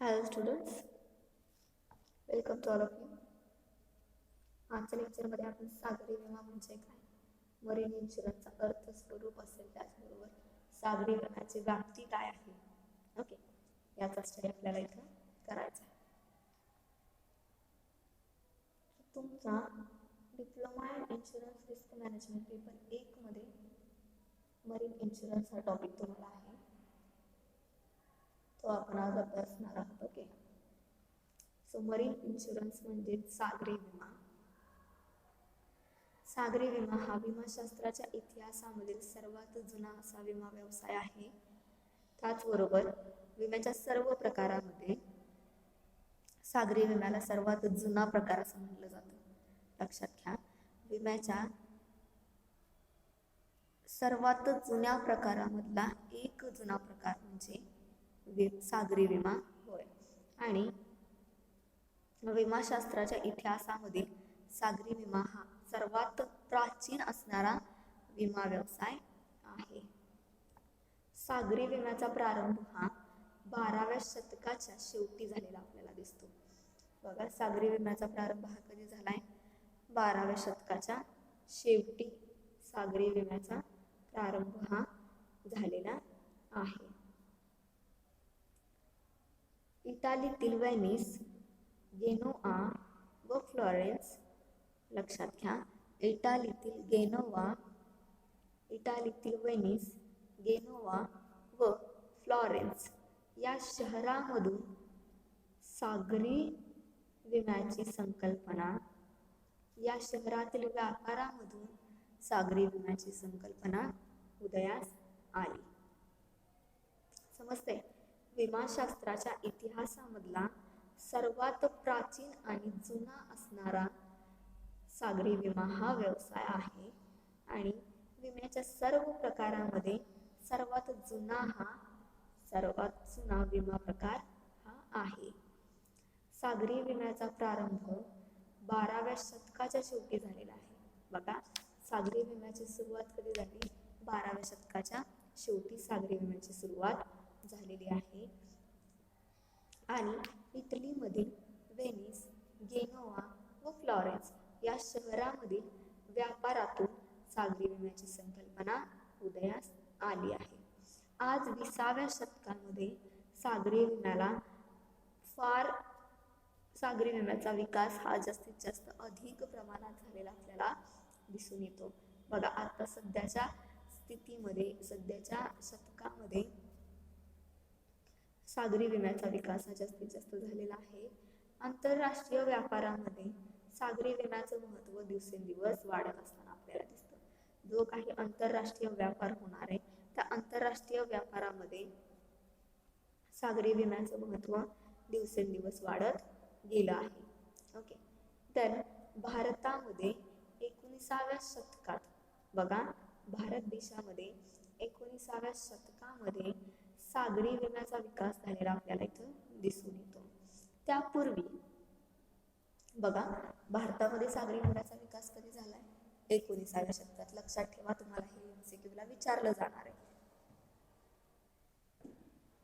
Hello students, welcome to all of you. आजच्या लेक्चरमध्ये आपण सागरी विमा म्हणजे काय, मरीन इन्शुरन्सचा अर्थ स्वरूप असेल, त्याचबरोबर सागरी विम्याची व्याप्ती काय आहे, ओके, याचा स्टडी आपल्याला इथं करायचा आहे. तुमचा diploma in insurance risk management paper 1 मध्ये मरीन इन्शुरन्स हा टॉपिक तुम्हाला आहे, तो आपण आज अभ्यासणार आहोत. ओके, सो मरीन इन्शुरन्स म्हणजे सागरी विमा. सागरी विमा हा विमाशास्त्राच्या इतिहासामधील सर्वात जुना असा विमा व्यवसाय आहे. त्याचबरोबर विम्याच्या सर्व प्रकारामध्ये सागरी विम्याला सर्वात जुना प्रकार असं म्हटलं जातं. लक्षात घ्या, विम्याच्या सर्वात जुन्या प्रकारामधला एक जुना प्रकार म्हणजे सागरी विमा होय. आणि विमाशास्त्राच्या इतिहासामधील सागरी विमा हा सर्वात प्राचीन असणारा विमा व्यवसाय आहे. सागरी विम्याचा प्रारंभ हा 12व्या शतकाच्या शेवटी झालेला आपल्याला दिसतो. बघा, सागरी विम्याचा प्रारंभ हा कधी झालाय? 12व्या शतकाच्या शेवटी सागरी विम्याचा प्रारंभ हा झालेला आहे. इटालीतील व्हेनिस, गेनोआ व फ्लॉरेन्स, लक्षात घ्या, इटालीतील व्हेनिस, गेनोआ व फ्लॉरेन्स या शहरामधून सागरी विम्याची संकल्पना, या शहरातील व्यापारामधून सागरी विम्याची संकल्पना उदयास आली. समजते? विमाशास्त्राच्या इतिहासामधला सर्वात प्राचीन आणि जुना असणारा सागरी विमा हा व्यवसाय आहे. आणि विम्याच्या सर्व प्रकारामध्ये सर्वात जुना विमा प्रकार हा आहे. सागरी विम्याचा प्रारंभ 12व्या शतकाच्या शेवटी झालेला आहे. बघा, सागरी विम्याची सुरुवात कधी झाली? 12व्या शतकाच्या शेवटी सागरी विम्याची सुरुवात झालेली आहे. आणि इटलीमधील व्हेनिस, गेनोआ व फ्लॉरेन्स या शहरामधील व्यापारातून सागरी विम्याची संकल्पना उदयास आली आहे. आज 20व्या शतकामध्ये सागरी विम्याचा विकास हा जास्तीत जास्त अधिक प्रमाणात झालेला आपल्याला दिसून येतो. बघा, आता सध्याच्या शतकामध्ये सागरी विम्याचा विकास हा जास्तीत जास्त झालेला आहे. आंतरराष्ट्रीय व्यापारामध्ये सागरी विम्याचं महत्त्व दिवसेंदिवस वाढत असताना आपल्याला दिसतं. जो काही आंतरराष्ट्रीय व्यापार होणार आहे, त्या आंतरराष्ट्रीय व्यापारामध्ये सागरी विम्याचं महत्त्व दिवसेंदिवस वाढत गेलं आहे. ओके, तर भारतामध्ये 19व्या शतकात, बघा, भारत देशामध्ये 19व्या शतकामध्ये सागरी विम्याचा विकास झालेला आपल्याला इथं दिसून येतो. त्यापूर्वी बघा, भारतामध्ये सागरी विम्याचा विकास कधी झालाय? 19व्या शतकात. लक्षात ठेवा, तुम्हाला हे MCQ ला विचारलं जाणार आहे.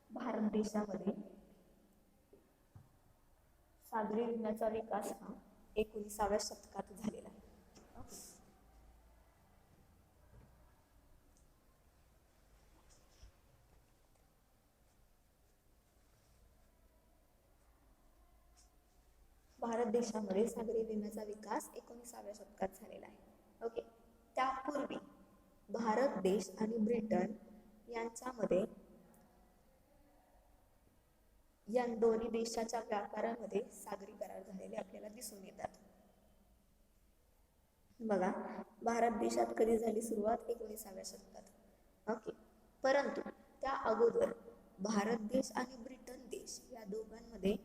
भारत देशामध्ये सागरी विम्याचा विकास हा 19व्या शतकात झालेला आहे. भारत देशामध्ये सागरी विम्याचा विकास 19व्या शतकात झालेला आहे. ओके, त्यापूर्वी भारत देश आणि ब्रिटन यांच्यामध्ये, या दोन्ही देशाच्या व्यापारामध्ये सागरी करार झालेले आपल्याला दिसून येतात. बघा, भारत देशात कधी झाली सुरुवात? 19व्या शतकात. ओके, परंतु त्या अगोदर भारत देश आणि ब्रिटन देश या दोघांमधील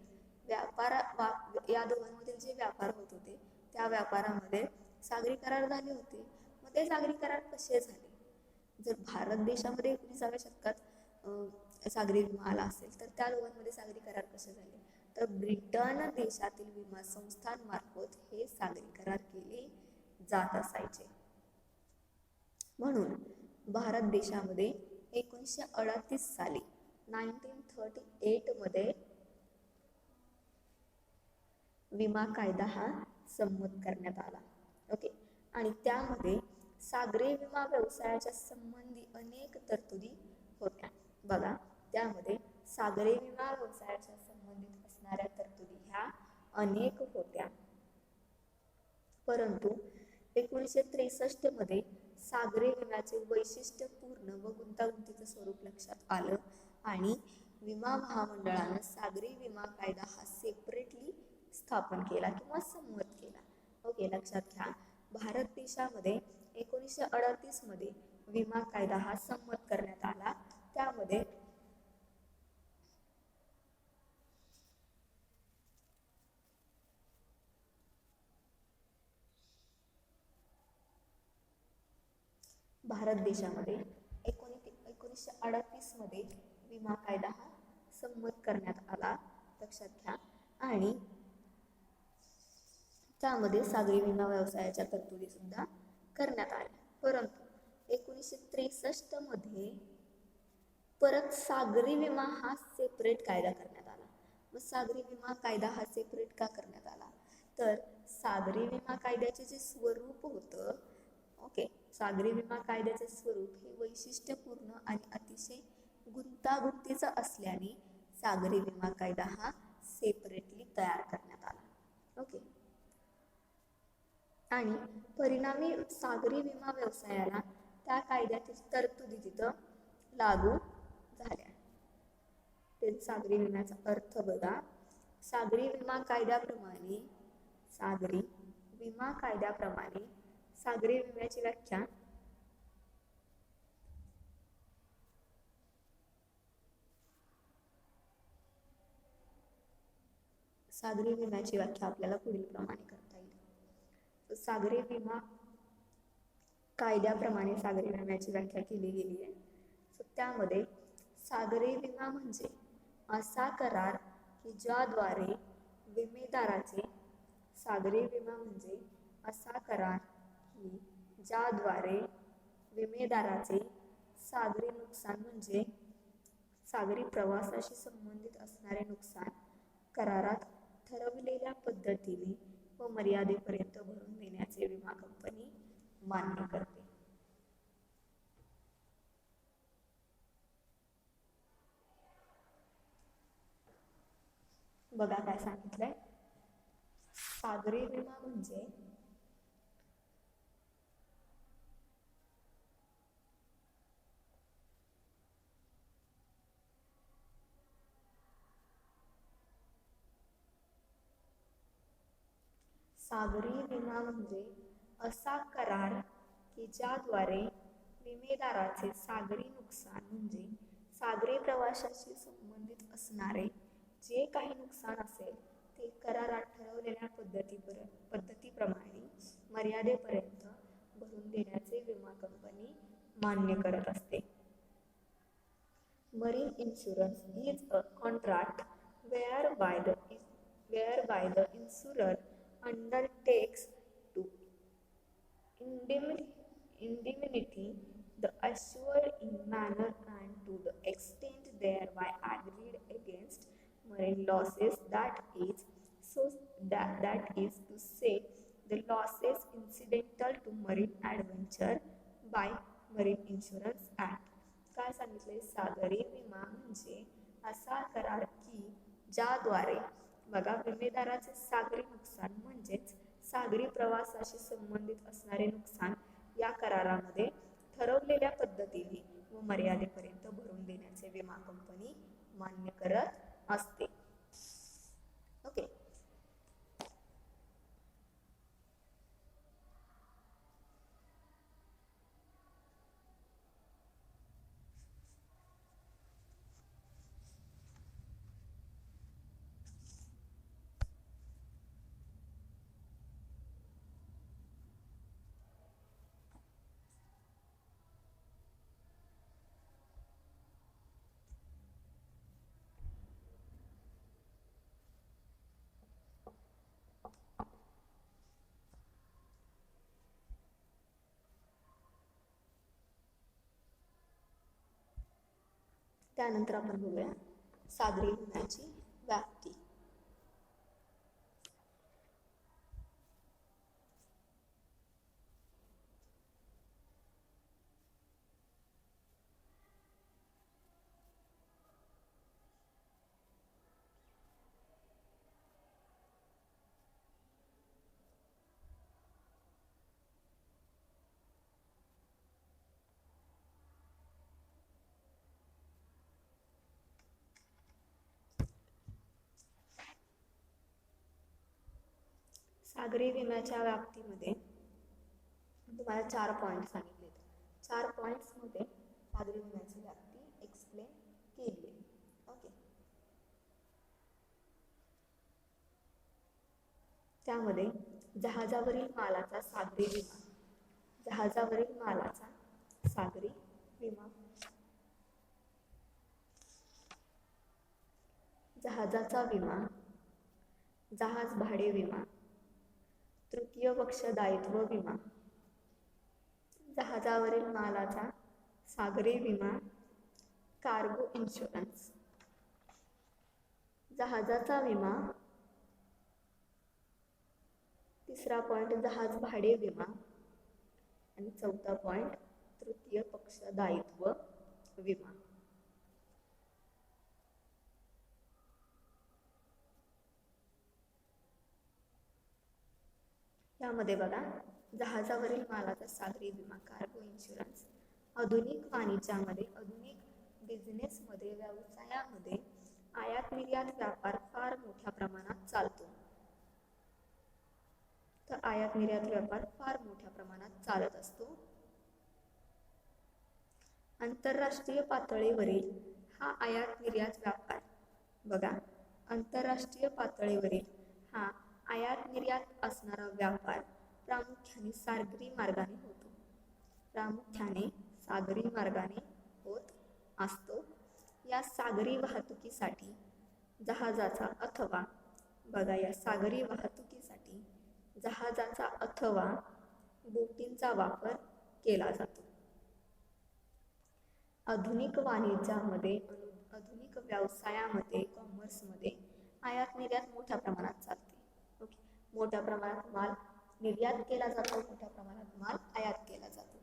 जे व्यापार होत होते, त्या व्यापारामध्ये सागरी करार झाले होते. मग ते सागरी करार कसे झाले? जर भारत देशामध्ये 19व्या शतकात सागरी विमा आला असेल, तर त्या दोघांमध्ये सागरी करार कसे झाले? तर ब्रिटन देशातील विमा संस्थांमार्फत हे सागरी करार केले जात असायचे. म्हणून भारत देशामध्ये 1938 साली 1938 मध्ये विमा कायदा हा संमत करण्यात आला. ओके. आणि त्यामध्ये सागरी विमा व्यवसायाच्या संबंधी अनेक तरतुदी होत्या. बघा, त्यामध्ये सागरी विमा व्यवसायाच्या संबंधित असणाऱ्या तरतुदी ह्या अनेक होत्या. परंतु 1963 मध्ये सागरी विम्याचे वैशिष्ट्यपूर्ण व गुंतागुंतीचं स्वरूप लक्षात आलं आणि विमा महामंडळानं सागरी विमा कायदा हा सेपरेटली स्थापन केला किंवा संमत केला. ओके, लक्षात घ्या. भारत देशामध्ये 1938 मध्ये विमा कायदा हा संमत करण्यात आला. त्यामध्ये भारत देशामध्ये 1938 मध्ये विमा कायदा हा संमत करण्यात आला, लक्षात घ्या. आणि त्यामध्ये सागरी विमा व्यवसायाच्या तरतुदी सुद्धा करण्यात आल्या. परंतु 1963 मध्ये परत सागरी विमा हा सेपरेट कायदा करण्यात आला. मग सागरी विमा कायदा हा सेपरेट का करण्यात आला? तर सागरी विमा कायद्याचे जे स्वरूप होतं, ओके, सागरी विमा कायद्याचे स्वरूप हे वैशिष्ट्यपूर्ण आणि अतिशय गुंतागुंतीचं असल्याने सागरी विमा कायदा हा सेपरेटली तयार करण्यात आला. ओके. आणि परिणामी सागरी विमा व्यवसायाला त्या कायद्यातील तरतुदी तिथं लागू झाल्या. ते सागरी विम्याचा अर्थ बघा. सागरी विमा कायद्याप्रमाणे सागरी विम्याची व्याख्या आपल्याला पुढील प्रमाणे करता येईल. सागरी विमा कायद्याप्रमाणे सागरी विम्याची व्याख्या केली गेली आहे. त्यामध्ये सागरी विमा म्हणजे असा करार की ज्याद्वारे विमेदाराचे सागरी विमा म्हणजे असा करार की ज्याद्वारे विमेदाराचे सागरी नुकसान म्हणजे सागरी प्रवासाशी संबंधित असणारे नुकसान करारात ठरवलेल्या पद्धतीने व मर्यादेपर्यंत भरून देण्याचे विमा कंपनी मान्य करते. बघा काय सांगितलंय. सागरी विमा म्हणजे असा करार की ज्याद्वारे विमेदाराचे सागरी नुकसान म्हणजे सागरी प्रवासाशी संबंधित असणारे जे काही नुकसान असेल ते करारात ठरवलेल्या पद्धतीप्रमाणे मर्यादेपर्यंत भरून देण्याचे विमा कंपनी मान्य करत असते. Marine insurance is a contract whereby the insurer undertakes to indemnity the assured in manner and to the extent thereby agreed against marine losses, that is to say the losses incidental to marine adventure by Marine Insurance Act. काय सांगितले? सागरी विमा म्हणजे असा करार की ज्याद्वारे बघा विमेदाराचे सागरी नुकसान म्हणजेच सागरी प्रवासाशी संबंधित असणारे नुकसान या करारामध्ये ठरवलेल्या पद्धतीने व मर्यादेपर्यंत भरून देण्याचे विमा कंपनी मान्य करत असते. ओके. त्यानंतर आपण बघूया सागरी विम्याची व्याप्ती. सागरी विम्याच्या व्याप्तीमध्ये तुम्हाला 4 पॉईंट सांगितले. 4 पॉईंट्समध्ये सागरी विम्याची व्याप्ती एक्सप्लेन केली आहे. ओके, त्यामध्ये जहाजावरील मालाचा सागरी विमा. जहाजावरील मालाचा सागरी विमा. जहाजाचा विमा, जहाज भाडे विमा, तृतीय पक्ष दायित्व विमा. जहाजावरील मालाचा सागरी विमा, कार्गो इन्शुरन्स. जहाजाचा विमा. तिसरा पॉइंट जहाज भाडे विमा आणि चौथा पॉइंट तृतीय पक्ष दायित्व विमा. यामध्ये बघा, जहाजावरील मालाचा सागरी विमा, कार्गो इन्शुरन्स. आधुनिक वाणिज्यामध्ये, आधुनिक बिझनेसमध्ये, व्यवसायामध्ये आयात निर्यात व्यापार फार मोठ्या प्रमाणात चालतो. तर आयात निर्यात व्यापार फार मोठ्या प्रमाणात चालत असतो. आंतरराष्ट्रीय पातळीवरील हा आयात निर्यात व्यापार बघा, आंतरराष्ट्रीय पातळीवरील हा आयात निर्यात असणारा व्यापार प्रामुख्याने सागरी मार्गाने होतो. प्रामुख्याने सागरी मार्गाने होत असतो. या सागरी वाहतुकीसाठी जहाजाचा अथवा बघा, या सागरी वाहतुकीसाठी जहाजाचा अथवा बोटींचा वापर केला जातो. आधुनिक वाणिज्यामध्ये, आधुनिक व्यवसायामध्ये, कॉमर्समध्ये आयात निर्यात मोठ्या प्रमाणात चालते. ओके, मोठ्या प्रमाणात माल निर्यात केला जातो, मोठ्या प्रमाणात माल आयात केला जातो.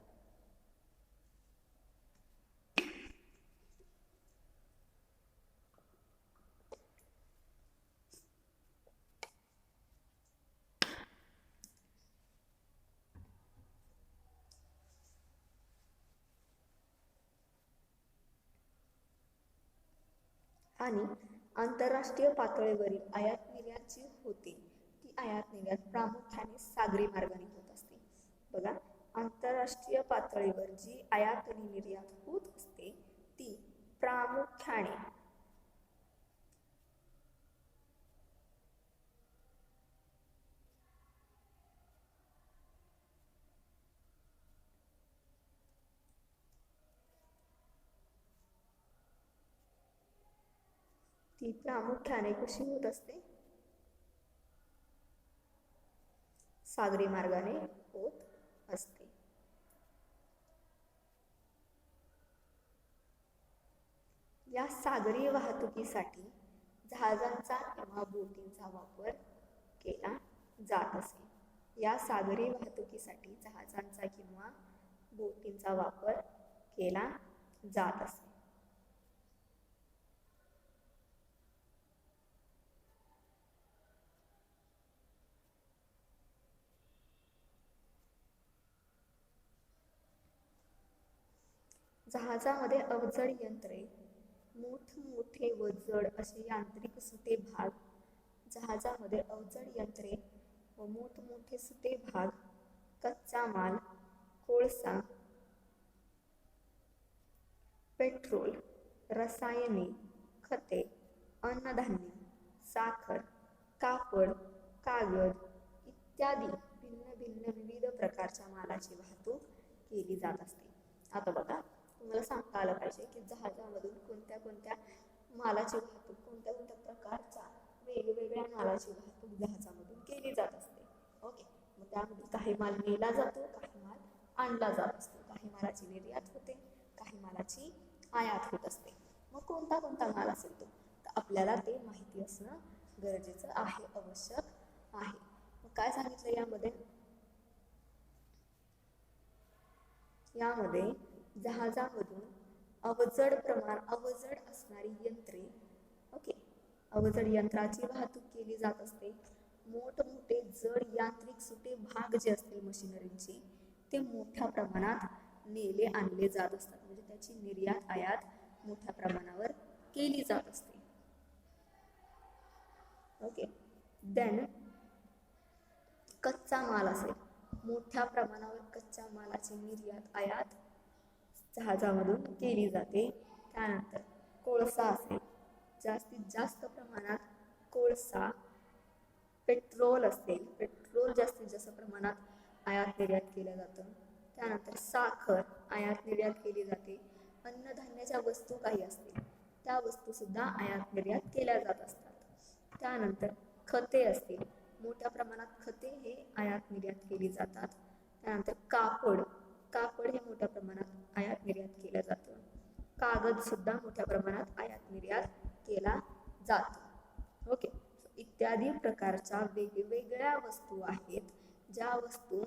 आणि आंतरराष्ट्रीय पातळीवरील आयात निर्यात जी होते ती आयात निर्यात प्रामुख्याने सागरी मार्गाने होत असते. बघा, आंतरराष्ट्रीय पातळीवर जी आयात आणि निर्यात होत असते ती प्रामुख्याने कशी होत असते? सागरी मार्गाने होत असते. या सागरी वाहतुकीसाठी जहाजांचा किंवा बोटींचा वापर केला जात असे. या सागरी वाहतुकीसाठी जहाजांचा किंवा बोटींचा वापर केला जात असे. जहाजामध्ये अवजड यंत्रे, मोठमोठे व जड असे यांत्रिक सुटे भाग. जहाजामध्ये अवजड यंत्रे व मोठमोठे सुटे भाग, कच्चा माल, कोळसा, पेट्रोल, रसायने, खते, अन्नधान्य, साखर, कापड, कागद इत्यादी भिन्न भिन्न विविध प्रकारच्या मालाची वाहतूक केली जात असते. आता बघा, तुम्हाला सांगता आलं पाहिजे की जहाजामधून कोणत्या कोणत्या मालाची वाहतूक, कोणत्या कोणत्या प्रकारच्या वेगवेगळ्या मालाची वाहतूक जहाजामधून केली जात असते. ओके, मग त्यामध्ये काही माल नेला जातो, काही माल आणला जात असतो, काही मालाची निर्यात होते, काही मालाची आयात होत असते. मग कोणता कोणता माल असेल तो, तर आपल्याला ते माहिती असणं गरजेचं आहे, आवश्यक आहे. मग काय सांगितलं यामध्ये जहाजामधून अवजड असणारी यंत्रे, ओके, अवजड यंत्राची वाहतूक केली जात असते. मोठमोठे जड यांत्रिक सुटे भाग जे असतील मशिनरीचे ते मोठ्या प्रमाणात नेले आणले जात असतात. म्हणजे त्याची निर्यात आयात मोठ्या प्रमाणावर केली जात असते. ओके, देन कच्चा माल असेल, मोठ्या प्रमाणावर कच्च्या मालाची निर्यात आयात जहाजामधून केली जाते. त्यानंतर कोळसा असेल, जास्तीत जास्त प्रमाणात कोळसा, पेट्रोल असेल, पेट्रोल जास्तीत जास्त प्रमाणात आयात निर्यात केलं जातं. त्यानंतर साखर आयात निर्यात केली जाते. अन्नधान्याच्या वस्तू काही असतील त्या वस्तू सुद्धा आयात निर्यात केल्या जात असतात. त्यानंतर खते असतील, मोठ्या प्रमाणात खते हे आयात निर्यात केली जातात. त्यानंतर कापड, कापड हे मोठ्या प्रमाणात आयात निर्यात केलं जातं. कागद सुद्धा मोठ्या प्रमाणात आयात निर्यात केला जातो. ओके, इत्यादी प्रकारच्या वेगवेगळ्या वस्तू आहेत, ज्या वस्तू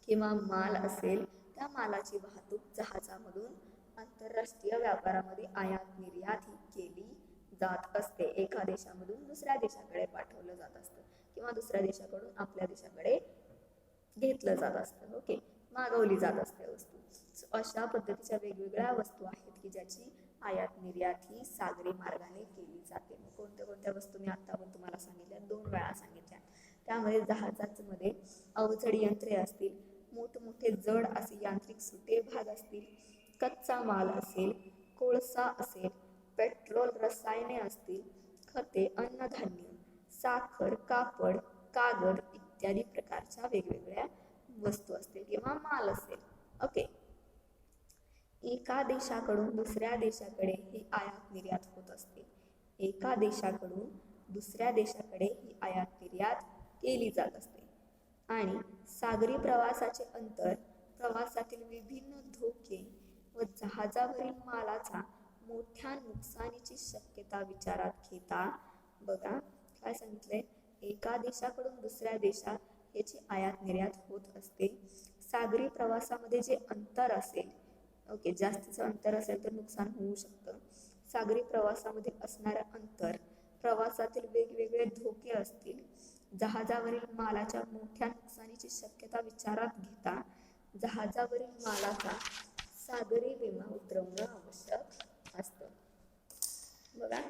किंवा माल असेल त्या मालाची वाहतूक जहाजामधून आंतरराष्ट्रीय व्यापारामध्ये आयात निर्यात ही केली जात असते. एका देशामधून दुसऱ्या देशाकडे पाठवलं जात असतं किंवा दुसऱ्या देशाकडून आपल्या देशाकडे घेतलं जात असतं. ओके, मागवली जात असते वस्तू. अशा पद्धतीच्या वेगवेगळ्या वस्तू आहेत की ज्याची आयात निर्यात ही सागरी मार्गाने केली जाते. कोणत्या कोणत्या वस्तू मी आता पण तुम्हाला सांगितल्या, 2 वेळा सांगितल्या. त्यामध्ये जहाजामध्ये अवजड यंत्रे असतील, मोठमोठे जड असे यांत्रिक सुटे भाग असतील, कच्चा माल असेल, कोळसा असेल, पेट्रोल, रसायने असतील, खते, अन्नधान्य, साखर, कापड, कागद इत्यादी प्रकारच्या वेगवेगळ्या वस्तू असतील किंवा माल असेल. ओके, एका देशाकडून दुसऱ्या देशाकडे ही आयात निर्यात होत असते. एका देशाकडून दुसऱ्या देशाकडे ही आयात निर्यात केली जात असते. आणि सागरी प्रवासाचे अंतर, प्रवासातील विभिन्न धोके व जहाजावरील मालाचा मोठ्या नुकसानीची शक्यता विचारात घेता, बघा काय सांगितलंय, एका देशाकडून दुसऱ्या देशात याची आयात निर्यात होत असते. सागरी प्रवासामध्ये जे अंतर असेल, ओके, जास्तीचं अंतर असेल तर नुकसान होऊ शकतं. सागरी प्रवासामध्ये असणारं अंतर, प्रवासातील वेगवेगळे धोके असतील, जहाजावरील मालाच्या मोठ्या नुकसानीची शक्यता विचारात घेता जहाजावरील मालाचा सागरी विमा उतरवणं आवश्यक असतं. बघा,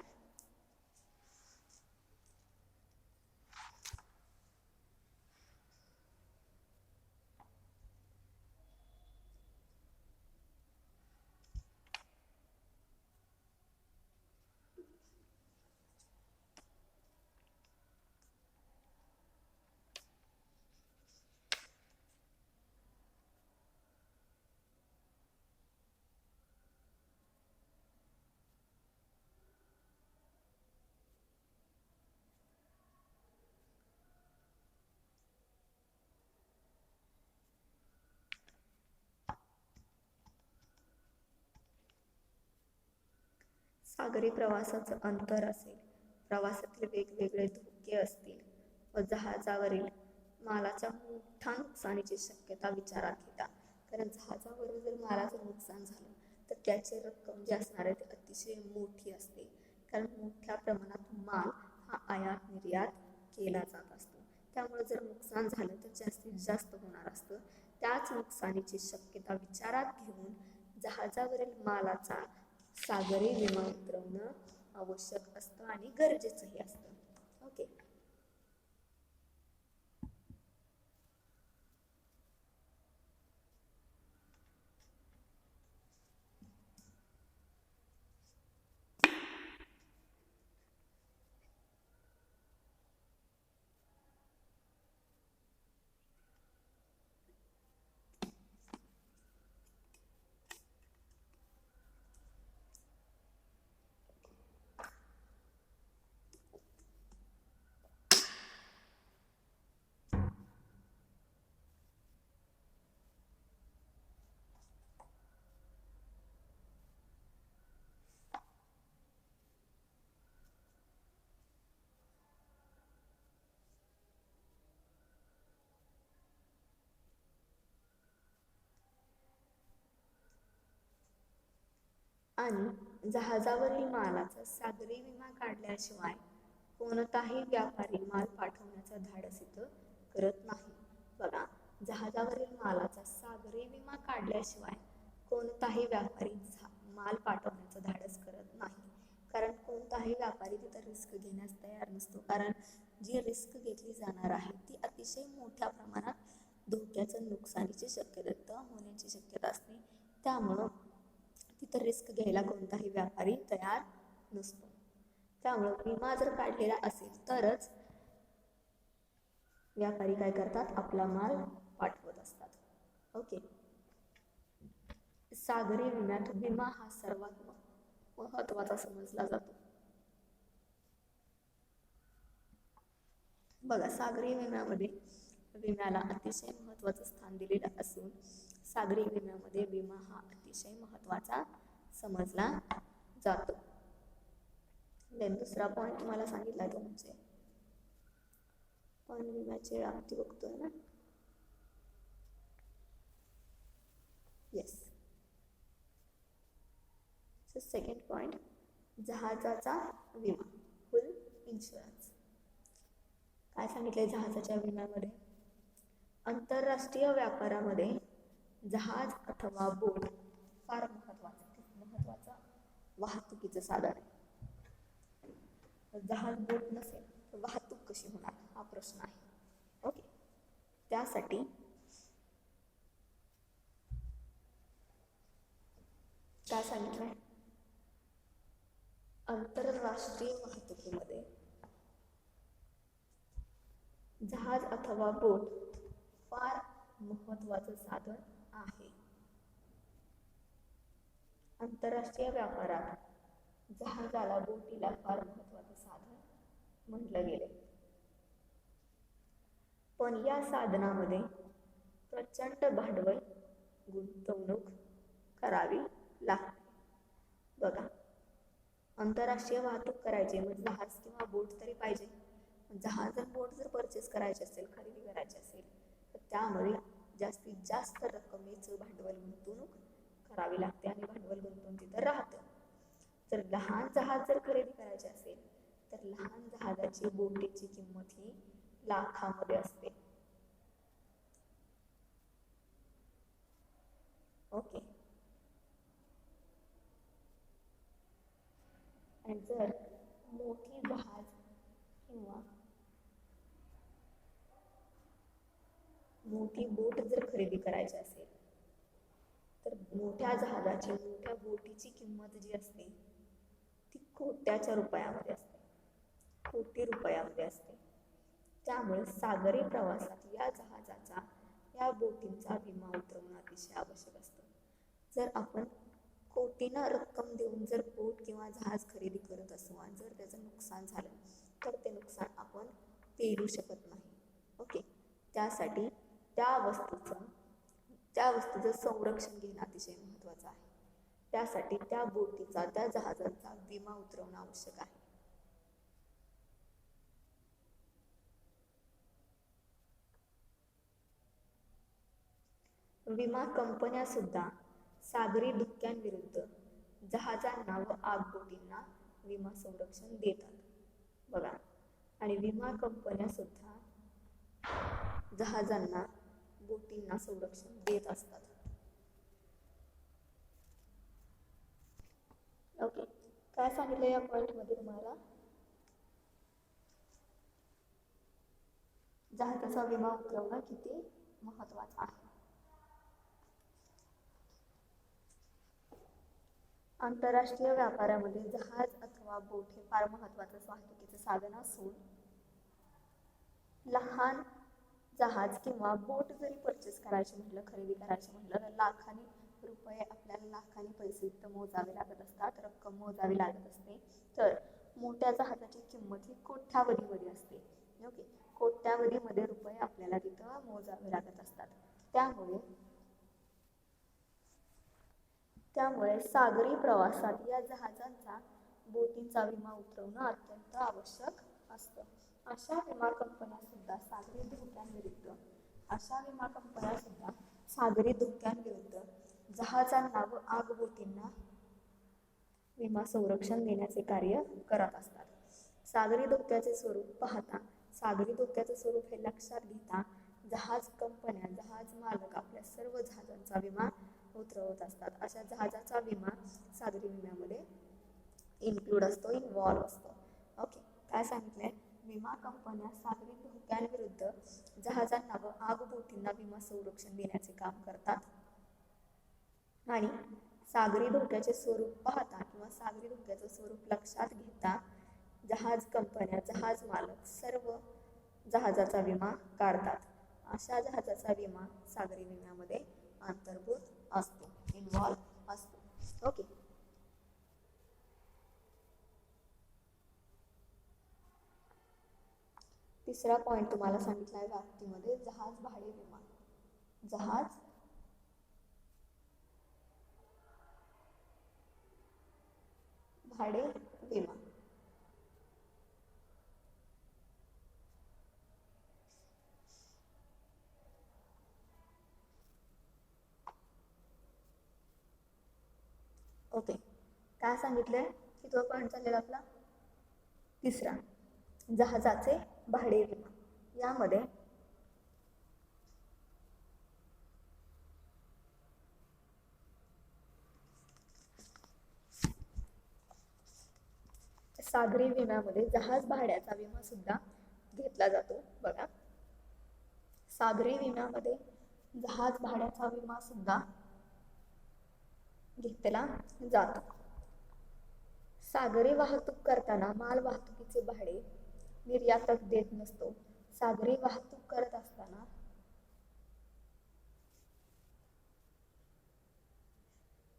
सागरी प्रवासाचं अंतर असेल, प्रवासातील वेगवेगळे धोके असतील व जहाजावरील मालाच्या मोठ्या नुकसानीची शक्यता विचारात घेता, कारण जहाजावर जर मालाचं नुकसान झालं तर त्याची रक्कम जी असणार आहे ती अतिशय मोठी असते, कारण मोठ्या प्रमाणात माल हा आयात निर्यात केला जात असतो. त्यामुळे जर नुकसान झालं तर जास्तीत जास्त होणार असतं. त्याच नुकसानीची शक्यता विचारात घेऊन जहाजावरील मालाचा सागरी विमा उतरवणं आवश्यक असतं आणि गरजेचंही असतं. ओके, आणि जहाजावरील मालाचा सागरी विमा काढल्याशिवाय कोणताही व्यापारी माल पाठवण्याचा धाडस इथं करत नाही. बघा, जहाजावरील मालाचा सागरी विमा काढल्याशिवाय कोणताही व्यापारी माल पाठवण्याचं धाडस करत नाही, कारण कोणताही व्यापारी तिथं रिस्क घेण्यास तयार नसतो. कारण जी रिस्क घेतली जाणार आहे ती अतिशय मोठ्या प्रमाणात धोक्याचं नुकसानीची शक्यता होण्याची शक्यता असते. त्यामुळं तिथं रिस्क घ्यायला कोणताही व्यापारी तयार नसतो. त्यामुळं विमा जर काढलेला असेल तरच व्यापारी काय करतात, आपला माल पाठवत असतात. ओके. सागरी विम्यात विमा हा सर्वात महत्वाचा समजला जातो. बघा, सागरी विम्यामध्ये विम्याला अतिशय महत्वाचं स्थान दिलेलं असून सागरी विम्यामध्ये विमा हा अतिशय महत्वाचा समजला जातो. देन दुसरा पॉइंट तुम्हाला सांगितला तो म्हणजे पण विम्याची व्याप्ती बघतोय ना. येस. सेकंड पॉइंट, जहाजाचा विमा, फुल इन्शुरन्स. काय सांगितलंय जहाजाच्या विम्यामध्ये? आंतरराष्ट्रीय व्यापारामध्ये जहाज अथवा बोट फार महत्वाचं वाहतुकीचं साधन आहे. जहाज बोट नसेल तर वाहतूक कशी होणार हा प्रश्न आहे. ओके. त्यासाठी काय सांगितलंय, आंतरराष्ट्रीय वाहतुकीमध्ये जहाज अथवा बोट फार महत्वाचं साधन आहे. आंतरराष्ट्रीय व्यापारात जहाजाला, बोटीला फार महत्वाचं साधन म्हटलं गेले. पण या साधनामध्ये प्रचंड भांडवल गुंतवणूक करावी लागते. बघा, आंतरराष्ट्रीय वाहतूक करायची म्हणजे जहाज किंवा बोट तरी पाहिजे. जहाज आणि बोट जर परचेस करायचे असेल, खरेदी करायची असेल तर त्यामध्ये जास्तीत जास्त रकमेचं भांडवल गुंतवणूक करावी लागते आणि भांडवल गुंतवून तिथं राहतं. तर लहान जहाज जर खरेदी करायचे असेल तर लहान जहाजाची, बोटीची किंमत ही लाखामध्ये असते. ओके. आणि जर मोठी जहाज किंवा मोठी बोट जर खरेदी करायची असेल तर मोठ्या जहाजाची, मोठ्या बोटीची किंमत जी असते ती कोट्याच्या रुपयामध्ये असते, कोटी रुपयामध्ये असते. त्यामुळे सागरी प्रवासात या जहाजाचा, या बोटींचा विमा उतरवणं अतिशय आवश्यक असतं. जर आपण कोटीनं रक्कम देऊन जर बोट किंवा जहाज खरेदी करत असू आणि जर त्याचं नुकसान झालं तर ते नुकसान आपण पेलू शकत नाही. ओके. त्यासाठी त्या वस्तूचं संरक्षण घेणं अतिशय महत्त्वाचं आहे. त्यासाठी त्या बोटीचा, त्या जहाजाचा विमा उतरवणं आवश्यक आहे. विमा कंपन्या सुद्धा सागरी धोक्यांविरुद्ध जहाजांना व आगबोटींना विमा संरक्षण देतात. बघा, आणि विमा कंपन्या सुद्धा जहाजांना, बोटींना संरक्षण देत असतात. ओके. काय सांगितलं या पॉइंट मध्ये तुम्हाला? जहाजाचा विमा उतरवणं किती महत्वाचं आहे. आंतरराष्ट्रीय व्यापारामध्ये जहाज अथवा बोट हे फार महत्वाचं वाहतुकीचं साधन असून लहान जहाज किंवा बोट जरी परचेस करायचे म्हटलं, खरेदी करायचे म्हटलं तर लाखांनी रुपये, आपल्याला लाखांनी पैसे इथं मोजावे लागत असतात, रक्कम मोजावी लागत असते. तर मोठ्या जहाजाची किंमत ही कोट्यावधीमध्ये असते. ओके. कोट्यावधीमध्ये रुपये आपल्याला तिथं मोजावे लागत असतात. त्यामुळे सागरी प्रवासात या जहाजांचा, बोटींचा विमा उतरवणं अत्यंत आवश्यक असतं. अशा विमा कंपन्या सुद्धा सागरी धोक्यांविरुद्ध जहाजांना व आगबोटींना विमा संरक्षण देण्याचे कार्य करत असतात. सागरी धोक्याचे स्वरूप पाहता, सागरी धोक्याचे स्वरूप हे लक्षात घेता जहाज कंपन्या, जहाज मालक आपल्या सर्व जहाजांचा विमा उतरवत असतात. अशा जहाजाचा विमा सागरी विम्यामध्ये इन्क्लूड असतो, इन्व्हॉल्व असतो. ओके. काय सांगितलंय? विमा कंपन्या सागरी धोक्यांविरुद्ध जहाजांना व आगबोटींना विमा संरक्षण देण्याचे काम करतात आणि सागरी धोक्याचे स्वरूप पाहता किंवा सागरी धोक्याचे स्वरूप लक्षात घेता जहाज कंपन्या, जहाज मालक सर्व जहाजाचा विमा काढतात. अशा जहाजाचा विमा सागरी विम्यामध्ये अंतर्भूत असतो, इन्व्हॉल्व असतो. ओके. तिसरा पॉइंट तुम्हाला सांगितला आहे व्याप्तीमध्ये, जहाज भाडे विमा. जहाज भाडे विमा. ओके. काय सांगितलंय? कितवा पॉइंट चाललेला आपला? तिसरा, जहाजाचे भाडे विमा. यामध्ये सागरी विम्यामध्ये जहाज भाड्याचा विमा सुद्धा घेतला जातो. बघा, सागरी विम्यामध्ये जहाज भाड्याचा विमा सुद्धा घेतला जातो. सागरी वाहतूक करताना माल वाहतुकीचे भाडे निर्यातक देत नसतो. सागरी वाहतूक करत असताना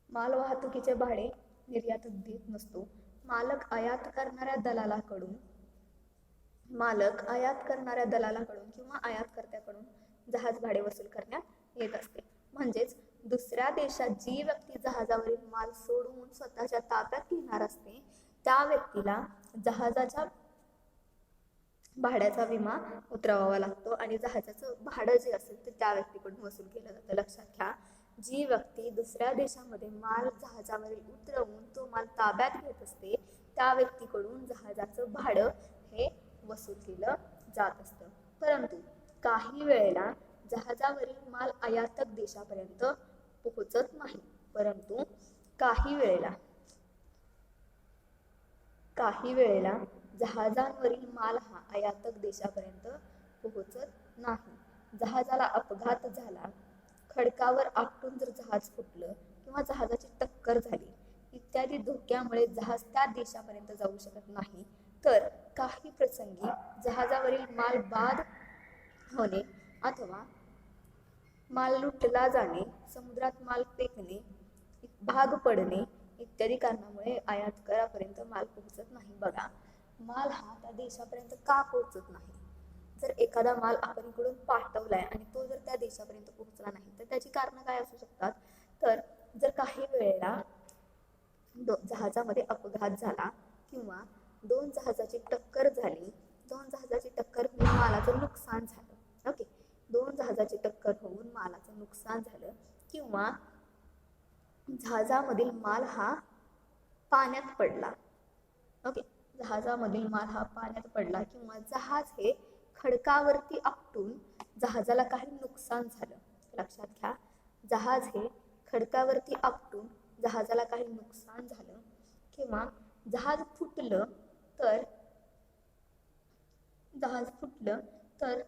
माल वाहतुकीचे भाडे निर्यातक देत नसतो. मालक आयात करणाऱ्या दलालाकडून किंवा आयातकर्त्याकडून जहाज भाडे वसूल करण्यात येत असते. म्हणजेच दुसऱ्या देशात जी व्यक्ती जहाजावरील माल सोडून स्वतःच्या ताब्यात घेणार असते त्या व्यक्तीला जहाजाच्या भाड्याचा विमा उतरवावा लागतो आणि जहाजाचं भाडं जे असेल ते त्या व्यक्तीकडून वसूल केलं जातं. लक्षात घ्या, जी व्यक्ती दुसऱ्या देशामध्ये माल जहाजावरील उतरवून तो माल ताब्यात घेत असते त्या व्यक्तीकडून जहाजाचं भाडं हे वसूल केलं जात असतं. परंतु काही वेळेला जहाजावरील माल आयातक देशापर्यंत पोहोचत नाही. परंतु काही वेळेला जहाजांवरील माल हा आयातक देशापर्यंत पोहोचत नाही. जहाजाला अपघात झाला, खडकावर आपटून जर जहाज फुटलं किंवा जहाजाची टक्कर झाली इत्यादी धोक्यामुळे जहाज त्या देशापर्यंत जाऊ शकत नाही. तर काही प्रसंगी जहाजावरील माल बाद होणे अथवा माल लुटला जाणे, समुद्रात माल फेकणे, भाग पडणे इत्यादी कारणामुळे आयातकरापर्यंत माल पोहोचत नाही. बघा, माल हा त्या देशापर्यंत का पोहोचत नाही? जर एखादा माल आपण इकडून पाठवलाय आणि तो जर त्या देशापर्यंत पोहोचला नाही तर त्याची कारणं काय असू शकतात? तर जर काही वेळेला जहाजामध्ये अपघात झाला किंवा दोन जहाजाची टक्कर झाली, दोन जहाजाची टक्कर होऊन मालाचं नुकसान झालं. ओके, दोन जहाजाची टक्कर होऊन मालाचं नुकसान झालं किंवा जहाजामधील माल हा पाण्यात पडला. ओके, जहाजामधील माल हा पाण्यात पडला किंवा जहाज हे खडकावरती आपटून जहाजाला काही नुकसान झालं. लक्षात घ्या, जहाज हे खडकावरती आपटून जहाजाला काही नुकसान झालं किंवा जहाज फुटलं तर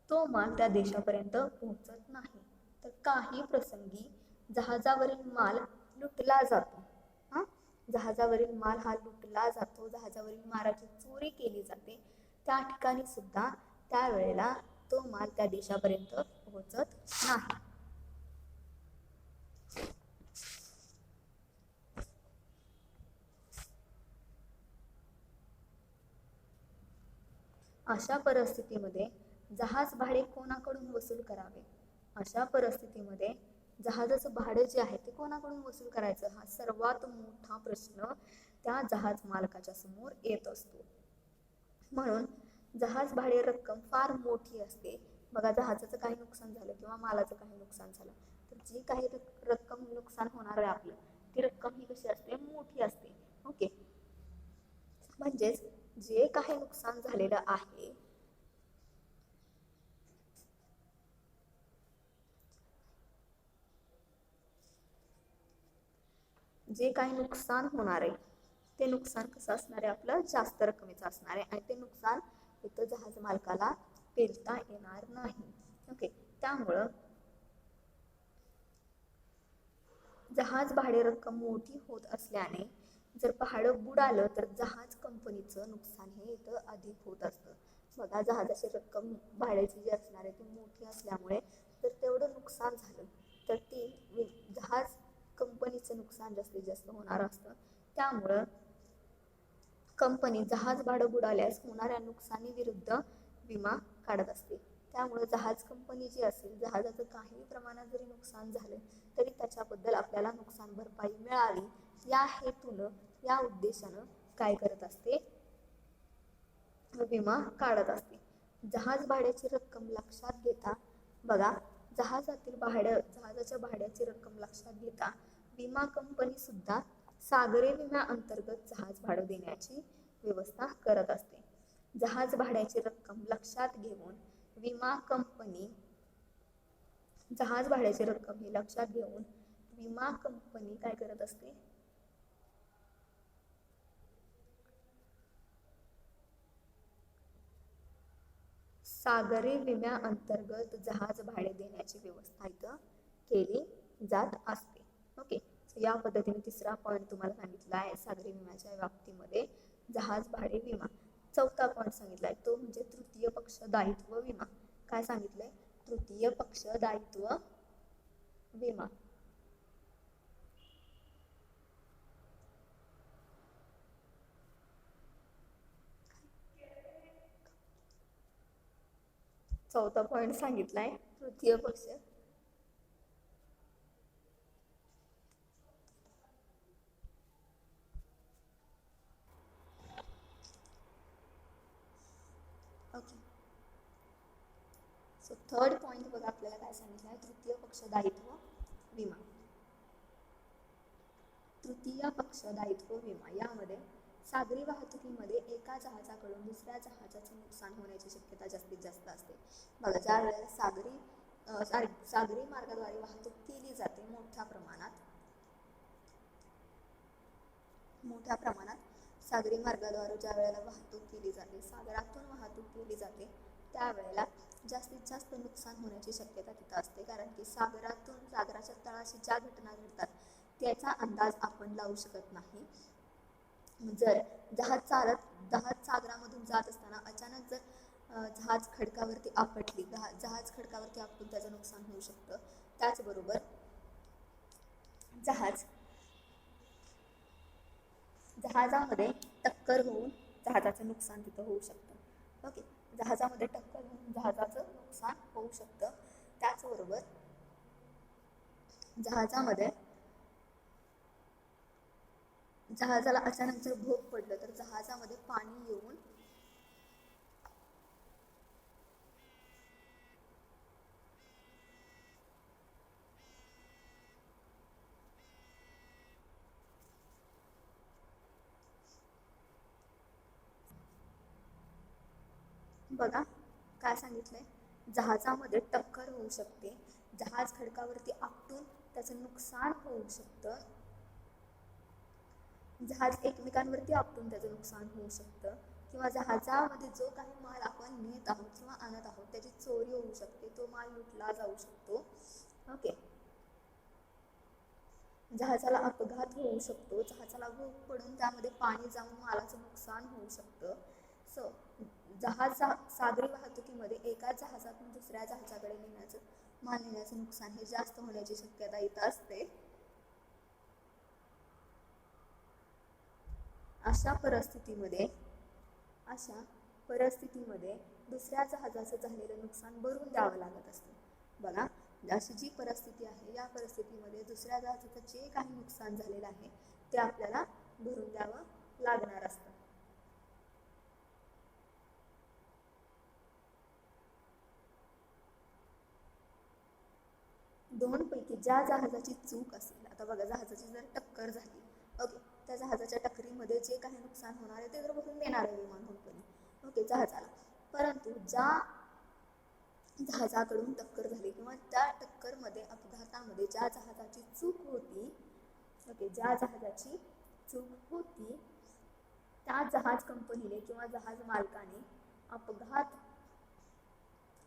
तो माल त्या देशापर्यंत पोहोचत नाही. तर काही प्रसंगी जहाजावरील माल लुटला जातो. जहाजावरील माल हा लुटला जातो, जहाजावरील मालाची चोरी केली जाते. त्या ठिकाणी सुद्धा त्यावेळेला तो माल त्या देशापर्यंत पोहोचत नाही. अशा परिस्थितीमध्ये जहाज भाडे कोणाकडून वसूल करावे? अशा परिस्थितीमध्ये जहाजाचं भाडे जे आहे ते कोणाकडून वसूल करायचं हा सर्वात मोठा प्रश्न त्या जहाज मालकाच्या समोर येत असतो. म्हणून जहाज भाडे रक्कम फार मोठी असते. बघा, जहाजाचं काही नुकसान झालं किंवा मालाचं काही नुकसान झालं तर जी काही रक्कम नुकसान होणार आहे आपलं, ती रक्कम ही कशी असते? मोठी असते. ओके, म्हणजेच जे काही नुकसान झालेलं आहे जे काही नुकसान होणार आहे ते नुकसान कसं असणार आहे, आपलं जास्त रकमेचं असणार आहे आणि ते नुकसान इथं जहाज मालकाला पेलता येणार नाही. ओके, त्यामुळं जहाज भाडे रक्कम मोठी होत असल्याने जर भाडं बुडालं तर जहाज कंपनीचं नुकसान हे इथं अधिक होत असतं. बघा, जहाजाची रक्कम भाड्याची जी असणार आहे ती मोठी असल्यामुळे जर तेवढं नुकसान झालं तर ती जहाज कंपनीचं नुकसान जास्तीत जास्त होणार असतं. त्यामुळं कंपनी जहाज भाडं बुडाल्यास होणाऱ्या नुकसानीविरुद्ध विमा काढत असते. त्यामुळे जहाज कंपनी जी असेल, जहाजाचं काही प्रमाणात जरी नुकसान झालं तरी त्याच्याबद्दल आपल्याला नुकसान भरपाई मिळावी या हेतूनं, या उद्देशानं काय करत असते, विमा काढत असते. जहाज भाड्याची रक्कम लक्षात घेता, बघा, जहाजाच्या भाड्याची रक्कम लक्षात घेता विमा कंपनी सुद्धा सागरी विम्याअंतर्गत जहाज भाडं देण्याची व्यवस्था करत असते. जहाज भाड्याची रक्कम लक्षात घेऊन विमा कंपनी जहाज भाड्याची रक्कम ही लक्षात घेऊन विमा कंपनी काय करत असते, सागरी विम्याअंतर्गत जहाज भाडे देण्याची व्यवस्था इथं केली जात असते. ओके, या पद्धतीने तिसरा पॉईंट तुम्हाला सांगितला आहे सागरी विम्याच्या व्याप्तीमध्ये जहाज भाडे विमा. चौथा पॉईंट सांगितलाय तो म्हणजे तृतीय पक्ष दायित्व विमा. काय सांगितलंय, तृतीय पक्ष दायित्व विमा. चौथा पॉईंट सांगितलाय तृतीय पक्ष ओके. सो थर्ड पॉईंट बघा, आपल्याला काय सांगितलं आहे, तृतीय पक्ष दायित्व विमा. तृतीय पक्ष दायित्व विमा यामध्ये सागरी वाहतुकीमध्ये एका जहाजाकडून दुसऱ्या जहाजाचं नुकसान होण्याची शक्यता जास्तीत जास्त असते. बघा, ज्या वेळेला सागरी मार्गाद्वारे वाहतूक केली जाते मोठ्या प्रमाणात सागरी मार्गाद्वारे ज्या वेळेला वाहतूक केली जाते, सागरातून वाहतूक केली जाते, त्यावेळेला जास्तीत जास्त नुकसान होण्याची शक्यता तिथं असते. कारण की सागराच्या तळाशी ज्या घटना घडतात त्याचा अंदाज आपण लावू शकत नाही. जर जहाज सागरामधून जात असताना अचानक जर जहाज खडकावरती आपटून त्याचं नुकसान होऊ शकतं. त्याचबरोबर जहाजामध्ये टक्कर होऊन जहाजाचं नुकसान तिथं होऊ शकतं. ओके, जहाजामध्ये टक्कर होऊन जहाजाचं नुकसान होऊ शकतं. त्याचबरोबर जहाजाला अचानक जर भोग पडलं तर जहाजामध्ये पाणी येऊन बघा, काय सांगितलंय, जहाजामध्ये टक्कर होऊ शकते, जहाज खडकावरती आपटून त्याचं नुकसान होऊ शकतं, जहाज एकमेकांवरती आपटून त्याचं नुकसान होऊ शकतं, किंवा जहाजामध्ये जो काही माल आपण नेत आहोत किंवा आणत आहोत त्याची चोरी होऊ शकते, तो माल लुटला जाऊ शकतो. ओके, जहाजाला अपघात होऊ शकतो, जहाजाला भोग पडून त्यामध्ये पाणी जाऊन मालाचं नुकसान होऊ शकतं. सो सागरी वाहतुकीमध्ये एका जहाजातून दुसऱ्या जहाजाकडे माल नेण्याचं नुकसान हे जास्त होण्याची शक्यता इथं असते. अशा परिस्थितीमध्ये दुसऱ्या जहाजाचं झालेलं नुकसान भरून द्यावं लागत असतं. बघा, अशी जी परिस्थिती आहे या परिस्थितीमध्ये दुसऱ्या जहाजाचं जे काही नुकसान झालेलं आहे ते आपल्याला भरून द्यावं लागणार असतं. दोन पैकी ज्या जहाजाची चूक असेल, आता बघा, जहाजाची जर टक्कर झाली, ओके, त्या जहाजाच्या टक्करीमध्ये जे काही नुकसान होणार आहे ते तर भरून देणार आहे विमान कंपनी, ओके, जहाजाला. परंतु ज्या जहाजाकडून टक्कर झाली किंवा त्या टक्करमध्ये अपघातामध्ये ज्या जहाजाची चूक होती जहाज कंपनीने किंवा जहाज मालकाने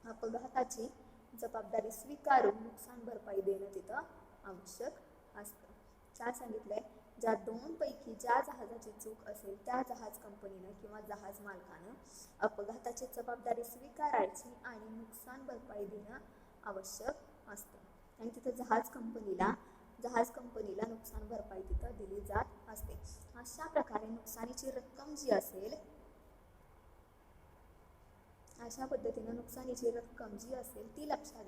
अपघाताची जबाबदारी स्वीकारून नुकसान भरपाई देणं तिथं आवश्यक असतं. काय सांगितलंय, ज्या दोन पैकी ज्या जहाजाची चूक असेल त्या जहाज कंपनीनं किंवा जहाज मालकानं अपघाताची जबाबदारी स्वीकारायची आणि नुकसान भरपाई देणं आवश्यक असतं. आणि तिथं जहाज कंपनीला नुकसान भरपाई तिथं दिली जात असते. अशा प्रकारे नुकसानीची रक्कम जी असेल, अशा पद्धतीनं नुकसानीची रक्कम जी असेल ती लक्षात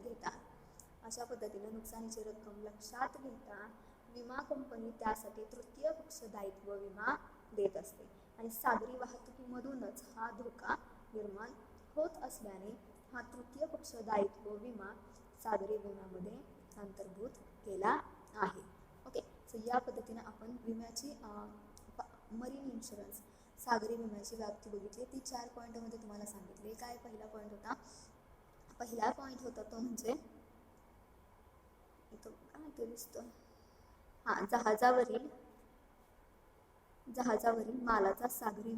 घेता विमा कंपनी त्यासाठी तृतीय पक्ष दायित्व विमा देत असते. आणि सागरी वाहतुकीमधूनच हा धोका निर्माण होत असल्याने हा तृतीय पक्ष दायित्व विमा सागरी विम्यामध्ये अंतर्भूत केला आहे. ओके, सो या पद्धतीने आपण विम्याची मरीन इन्शुरन्स सागरी विम्याची व्याप्ती बघितली. ती 4 पॉईंटमध्ये तुम्हाला सांगितले. काय पहिला पॉईंट होता तो म्हणजे इथं काय ते दिसतं, जहाजावरील मालाचा सागरी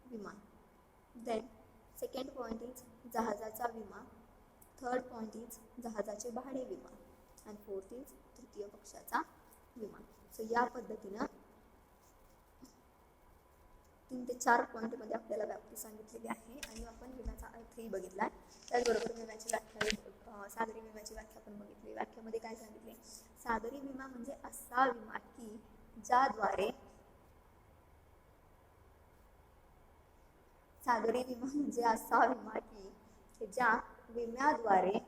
विमा. देन सेकंड पॉइंट इज जहाजाचा विमा. थर्ड पॉइंट इज जहाजाचे भाडे विमा. अँड फोर्थ इज तृतीय पक्षाचा विमा. सो या पद्धतीनं 3 ते 4 पॉईंटमध्ये आपल्याला व्याप्ती सांगितलेली आहे आणि आपण विम्याचा अर्थही बघितला. त्याचबरोबर विम्याची व्याख्या, सागरी विम्याची व्याख्या पण बघितली. व्याख्यामध्ये काय सांगितले, सागरी विमा म्हणजे असा विमा की ज्याद्वारे ज्या विम्याद्वारे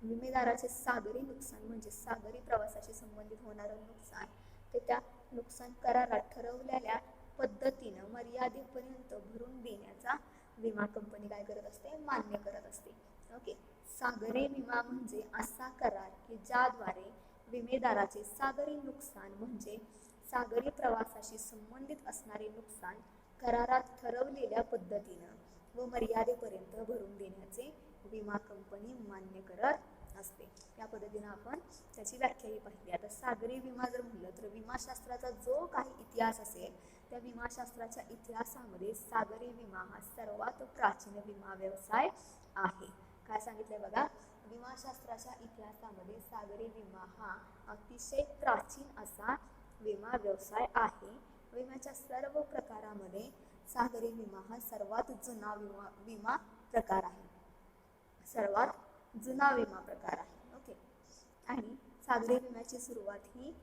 विमेदाराचे सागरी नुकसान म्हणजे सागरी प्रवासाशी संबंधित होणारं नुकसान ते त्या नुकसान करारात ठरवलेल्या पद्धतीनं मर्यादेपर्यंत भरून देण्याचा विमा कंपनी काय करत असते, मान्य करत असते. ओके, सागरी विमा म्हणजे असा करार की ज्याद्वारे विमेदाराचे सागरी नुकसान म्हणजे सागरी प्रवासाशी संबंधित असणारे नुकसान करारात ठरवलेल्या पद्धतीनं व मर्यादेपर्यंत भरून देण्याचे विमा कंपनी मान्य करत असते. या पद्धतीनं आपण त्याची व्याख्याही पाहिली. आता सागरी विमा जर म्हणलं तर विमाशास्त्राचा जो काही इतिहास असेल त्या विमाशास्त्राच्या इतिहासामध्ये सागरी विमा हा सर्वात प्राचीन विमा व्यवसाय आहे. काय सांगितलंय बघा, विमाशास्त्राच्या इतिहासामध्ये सागरी विमा हा अतिशय प्राचीन असा विमा व्यवसाय आहे. विम्याच्या सर्व प्रकारामध्ये सागरी विमा हा सर्वात जुना विमा प्रकार आहे. ओके, आणि सागरी विम्याची सुरुवात ही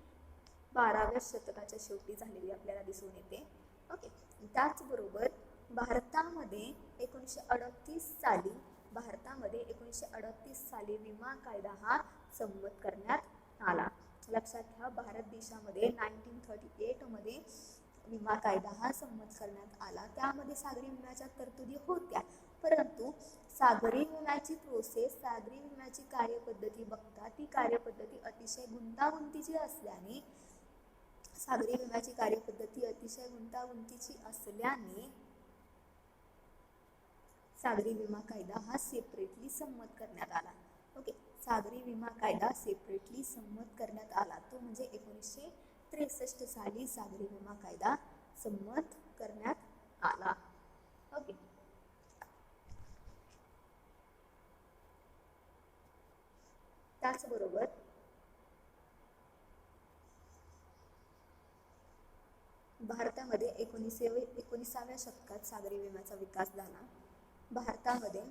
12व्या शतकाच्या शेवटी झालेली आपल्याला दिसून येते. ओके, त्याचबरोबर भारतामध्ये 1938 साली विमा कायदा हा संमत करण्यात आला. लक्षात घ्या, भारत देशामध्ये 1938 मध्ये विमा कायदा हा संमत करण्यात आला. त्यामध्ये सागरी विम्याच्या तरतुदी होत्या, परंतु सागरी विम्याची प्रोसेस, सागरी विम्याची कार्यपद्धती बघता ती कार्यपद्धती अतिशय गुंतागुंतीची असल्याने सागरी विमा कायदा हा सेपरेटली संमत करण्यात आला. ओके, सागरी विमा कायदा सेपरेटली संमत करण्यात आला तो म्हणजे 1963 साली सागरी विमा कायदा संमत करण्यात आला. ओके, त्याचबरोबर भारतामध्ये 19व्या शतकात सागरी विम्याचा विकास झाला. भारतामध्ये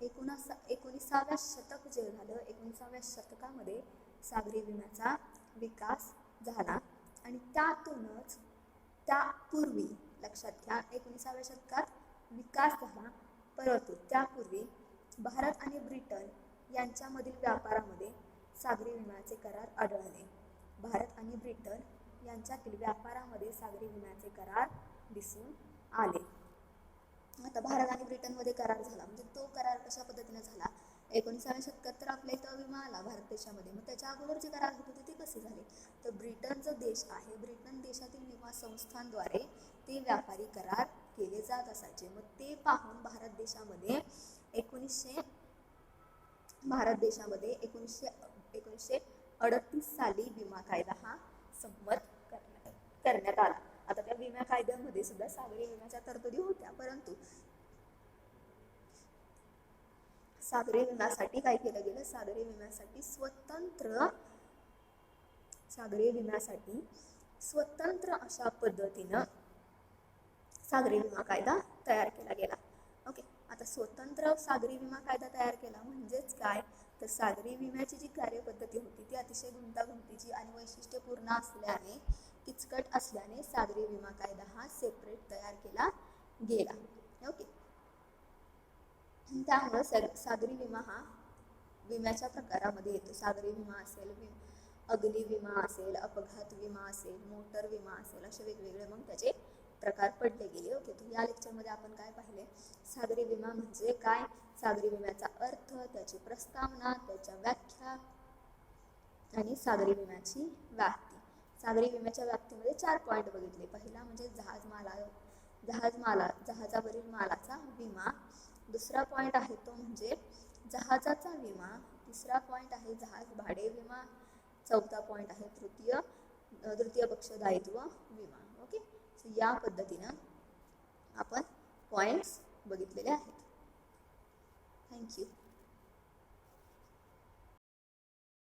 19व्या शतक जे झालं, 19व्या शतकामध्ये सागरी विम्याचा विकास झाला आणि त्यातूनच त्यापूर्वी लक्षात घ्या 19व्या शतकात विकास झाला, परंतु त्यापूर्वी भारत आणि ब्रिटन यांच्यामधील व्यापारामध्ये सागरी विम्याचे करार आढळले. भारत आणि ब्रिटन यांच्यातील व्यापारामध्ये सागरी विम्याचे करार दिसून आले. आता भारत आणि ब्रिटनमध्ये करार झाला म्हणजे तो करार कशा पद्धतीने झाला, 19व्या शतकात तर आपल्या इथं विमा आला भारत देशामध्ये, मग त्याच्या अगोदर जे करार होत होते ते कसे झाले, तर ब्रिटन जो देश आहे, ब्रिटन देशातील विमा संस्थांद्वारे ते व्यापारी करार केले जात असायचे. मग ते पाहून भारत देशामध्ये 19 1938 साली विमा कायदा हा संमत करण्यात आला. आता त्या विमा कायद्यामध्ये सुद्धा सागरी विम्याच्या तरतुदी होत्या, परंतु सागरी विम्यासाठी काय केलं गेलं, सागरी विम्यासाठी स्वतंत्र अशा पद्धतीनं सागरी विमा कायदा तयार केला गेला. ओके, आता स्वतंत्र सागरी विमा कायदा तयार केला म्हणजेच काय, तर सागरी विम्याची जी कार्यपद्धती होती ती अतिशय गुंतागुंतीची आणि वैशिष्ट्यपूर्ण असल्याने, किचकट असल्याने सागरी विमा कायदा हा सेपरेट तयार केला गेला. ओके, त्यामुळे सागरी विमा हा विम्याच्या प्रकारामध्ये येतो. सागरी विमा असेल, अग्नी विमा असेल, अपघात विमा असेल, मोटर विमा असेल, असे वेगवेगळे मग त्याचे प्रकार पडले गेले. ओके, तर या लेक्चरमध्ये आपण काय पाहिले, सागरी विमा म्हणजे काय, सागरी विम्याचा अर्थ, त्याची प्रस्तावना, त्याच्या व्याख्या आणि सागरी विम्याची व्याप्ती. सागरी विम्याच्या व्याप्तीमध्ये 4 पॉईंट बघितले. पहिला म्हणजे जहाजावरील मालाचा विमा. दुसरा पॉईंट आहे तो म्हणजे जहाजाचा विमा. तिसरा पॉईंट आहे जहाज भाडे विमा. चौथा पॉईंट आहे तृतीय पक्ष दायित्व विमा. ओके, सो या पद्धतीनं आपण पॉईंट्स बघितलेले आहेत. थँक्यू.